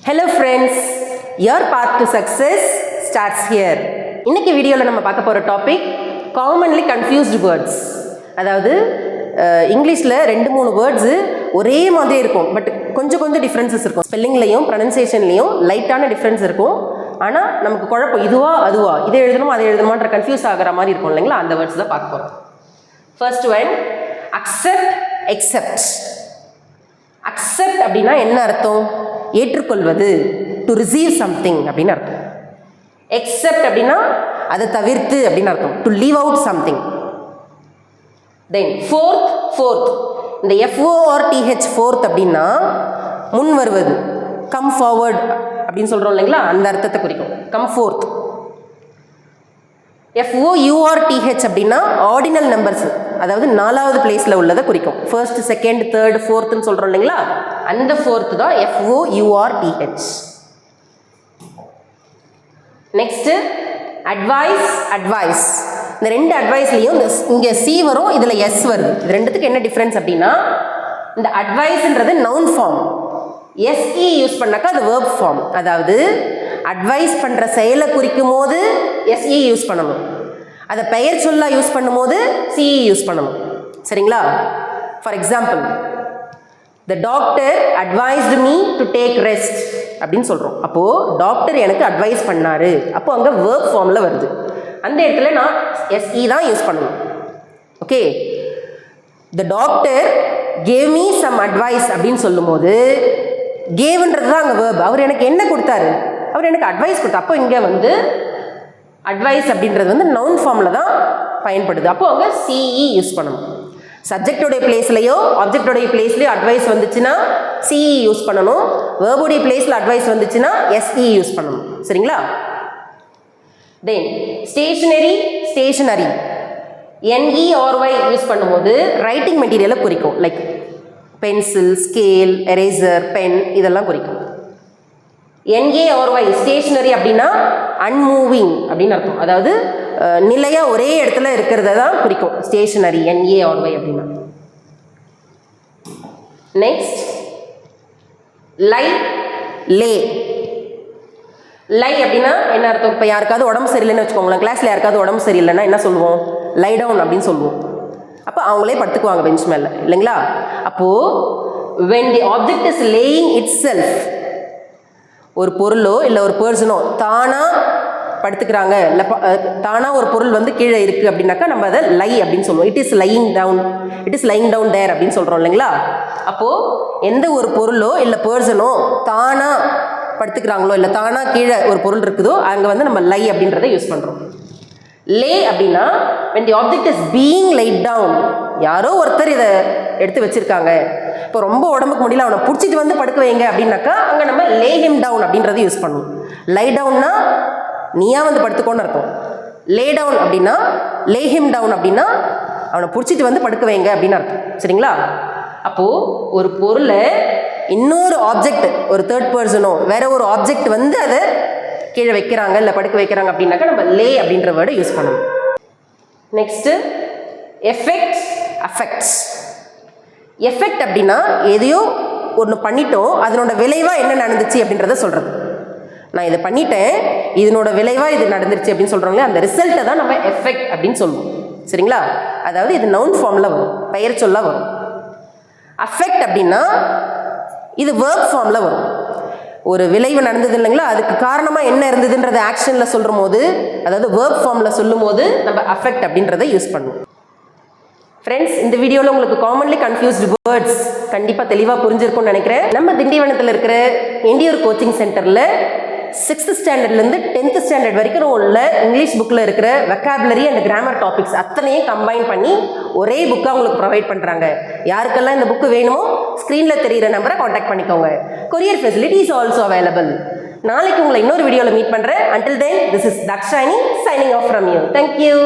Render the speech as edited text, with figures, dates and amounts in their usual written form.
Hello friends, your path to success starts here. இன்னைக்கு வீடியோவில் நம்ம பார்க்க போகிற டாபிக் commonly confused words. அதாவது இங்கிலீஷில் 2-3 வேர்ட்ஸு ஒரே மாதிரி இருக்கும், பட் கொஞ்சம் டிஃப்ரென்சஸ் இருக்கும். ஸ்பெல்லிங்லையும் ப்ரொனன்சியேஷன்லையும் லைட்டான டிஃப்ரென்ஸ் இருக்கும். ஆனால் நமக்கு குழப்பம், இதுவா அதுவா, இதை எழுதணுமா அதை எழுதணுமான்ற கன்ஃபியூஸ் ஆகிற மாதிரி இருக்கும் இல்லைங்களா? அந்த வேர்ட்ஸ் தான் பார்க்க போகிறோம். First one, accept, except. Accept அப்படின்னா என்ன அர்த்தம்? ஏற்றுக்கொள்வது, டு ரிசீவ் சம்திங் அப்படின்னு அர்த்தம். எக்ஸெப்ட் அப்படின்னா அதை தவிர்த்து அப்படின்னு அர்த்தம், to leave out something. Then fourth, இந்த FORTH ஃபோர்த் அப்படின்னா முன் வருவது, கம் ஃபார்வர்ட் அப்படின்னு சொல்கிறோம் இல்லைங்களா? அந்த அர்த்தத்தை குறிக்கும், கம் ஃபோர்த். FOURTH அப்படின்னா ஆர்டினல் நம்பர்ஸ், அதாவது 4வது பிளேஸில் உள்ளதை குறிக்கும். ஃபர்ஸ்ட், செகண்ட், தேர்ட், ஃபோர்த்துன்னு சொல்கிறோம் இல்லைங்களா? அந்த ஃபோர்த்து தான் FOURTH. Next advice. இந்த 2 அட்வைஸ்லையும் இங்கே C வரும், இதில் S வருது. இது ரெண்டுத்துக்கு என்ன டிஃப்ரென்ஸ் அப்படின்னா, இந்த அட்வைஸ்ன்றது நவுன் ஃபார்ம், SE யூஸ் பண்ணாக்கா அது வேர்ப் ஃபார்ம். அதாவது அட்வைஸ் பண்ணுற செயலை குறிக்கும் போது SE யூஸ் பண்ணணும், அதை பெயர் சொல்லா யூஸ் பண்ணும்போது CE யூஸ் பண்ணணும். சரிங்களா? For example, the doctor advised me to take rest அப்படின்னு சொல்கிறோம். அப்போது டாக்டர் எனக்கு அட்வைஸ் பண்ணாரு, அப்போது அங்கே வேர்ப் ஃபார்மில் வருது. அந்த இடத்துல நான் SE தான் யூஸ் பண்ணணும். Okay, the doctor gave me some advice அப்படின்னு சொல்லும் போது கேவ்ன்றது தான் அங்கே வேர்ப். அவர் எனக்கு என்ன கொடுத்தாரு? அவர் எனக்கு அட்வைஸ் கொடுத்தா. அப்போ இங்கே வந்து அட்வைஸ் அப்படின்றது வந்து நவுன் ஃபார்மில் தான் பயன்படுது. அப்போ அங்கே CE யூஸ் பண்ணணும். சப்ஜெக்டோடைய பிளேஸ்லையோ ஆப்ஜெக்டோடைய பிளேஸ்லையோ அட்வைஸ் வந்துச்சுன்னா CE யூஸ் பண்ணணும். வேர்புடைய பிளேஸில் அட்வைஸ் வந்துச்சுன்னா SE யூஸ் பண்ணணும். சரிங்களா? தென் ஸ்டேஷனரி NERY யூஸ் பண்ணும்போது ரைட்டிங் மெட்டீரியலை குறிக்கும். Like pencil, scale, eraser, pen, இதெல்லாம் குறிக்கும். NARY ஸ்டேஷனரி அப்படின்னா அன்மூவிங் அப்படின்னு அர்த்தம். அதாவது நிலையாக ஒரே இடத்துல இருக்கிறத தான் குறிக்கும் ஸ்டேஷனரி, NARY அப்படின்னா. நெக்ஸ்ட் லை அப்படின்னா என்ன அர்த்தம்? இப்போ யாருக்காவது உடம்பு சரியில்லைன்னு வச்சுக்கோங்களேன், கிளாஸில் யாருக்காவது உடம்பு சரியில்லைன்னா என்ன சொல்லுவோம்? லை டவுன் அப்படின்னு சொல்லுவோம். அப்போ அவங்களே படுத்துக்குவாங்க பெஞ்ச் மேலே, இல்லைங்களா? அப்போது when the object is laying itself, ஒரு பொருளோ இல்லை ஒரு பர்சனோ தானாக படுத்துக்கிறாங்க, இல்லை தானாக ஒரு பொருள் வந்து கீழே இருக்குது அப்படின்னாக்கா நம்ம அதை லை அப்படின்னு சொல்லுவோம். இட் இஸ் லையிங் டவுன் தேர் அப்படின்னு சொல்கிறோம் இல்லைங்களா? அப்போது எந்த ஒரு பொருளோ இல்லை பர்சனோ தானாக படுத்துக்கிறாங்களோ இல்லை தானாக கீழே ஒரு பொருள் இருக்குதோ அங்கே வந்து நம்ம லை அப்படின்றத யூஸ் பண்ணுறோம். லே அப்படின்னா when the object is being laid down, யாரோ ஒருத்தர் இதை எடுத்து வச்சுருக்காங்க, இப்போ ரொம்ப உடம்புக்கு முடியல, அவனை பிடிச்சிட்டு வந்து படுக்க வைங்க அப்படின்னாக்கா அங்கே நம்ம லே ஹிம் டவுன் அப்படின்றத யூஸ் பண்ணுவோம். லை டவுன்னா நீயா வந்து படுத்துக்கோன்னு இருக்கும். லே டவுன் அப்படின்னா, லே ஹிம் டவுன் அப்படின்னா அவனை பிடிச்சிட்டு வந்து படுக்க வைங்க அப்படின்னு அர்த்தம். சரிங்களா? அப்போது ஒரு பொருளை இன்னொரு ஆப்ஜெக்ட், ஒரு தேர்ட் பர்சனோ வேற ஒரு ஆப்ஜெக்ட் வந்து அதை கீழே வைக்கிறாங்க இல்லை படுக்க வைக்கிறாங்க அப்படின்னாக்கா நம்ம லே அப்படின்ற வேர்டை யூஸ் பண்ணணும். Next affects. எஃபெக்ட் அப்படின்னா எதையோ ஒன்று பண்ணிட்டோம், அதனோட விளைவாக என்ன நடந்துச்சு அப்படின்றத சொல்கிறது. நான் இதை பண்ணிட்டேன், இதனோட விளைவாக இது நடந்துருச்சு அப்படின்னு சொல்கிறோங்களே, அந்த ரிசல்ட்டை தான் நம்ம எஃபெக்ட் அப்படின்னு சொல்லுவோம். சரிங்களா? அதாவது இது நவுன் ஃபார்மில் வரும், பெயர் சொல்ல வரும். அஃபெக்ட் அப்படின்னா இது வேர்ப் ஃபார்மில் வரும். ஒரு விளைவு நடந்தது இல்லைங்களா, அதுக்கு காரணமாக என்ன இருந்ததுன்றத ஆக்ஷனில் சொல்லும் போது, அதாவது வேர்ப் ஃபார்மில் சொல்லும் போது நம்ம அஃபெக்ட் அப்படின்றத யூஸ் பண்ணுவோம். ஃப்ரெண்ட்ஸ், இந்த வீடியோவில் உங்களுக்கு காமன்லி கன்ஃபியூஸ்டு வேர்ட்ஸ் கண்டிப்பாக தெளிவாக புரிஞ்சிருக்கும்னு நினைக்கிறேன். நம்ம திண்டிவனத்தில் இருக்கிற எண்டியூர் கோச்சிங் சென்டரில் 6th ஸ்டாண்டர்ட்லேருந்து 10th ஸ்டாண்டர்ட் வரைக்கும் உள்ள இங்கிலீஷ் புக்கில் இருக்கிற வெக்காபுலரி அண்ட் கிராமர் டாபிக்ஸ் அத்தனையும் கம்பைன் பண்ணி ஒரே புக்காக உங்களுக்கு ப்ரொவைட் பண்ணுறாங்க. யாருக்கெல்லாம் இந்த புக்கு வேணுமோ ஸ்க்ரீனில் தெரிகிற நம்பரை காண்டாக்ட் பண்ணிக்கோங்க. Courier facility is also available. நாளைக்கு உங்களை இன்னொரு வீடியோவில் மீட் பண்ணுறேன். Until then, this is Dakshani signing off from you. Thank you.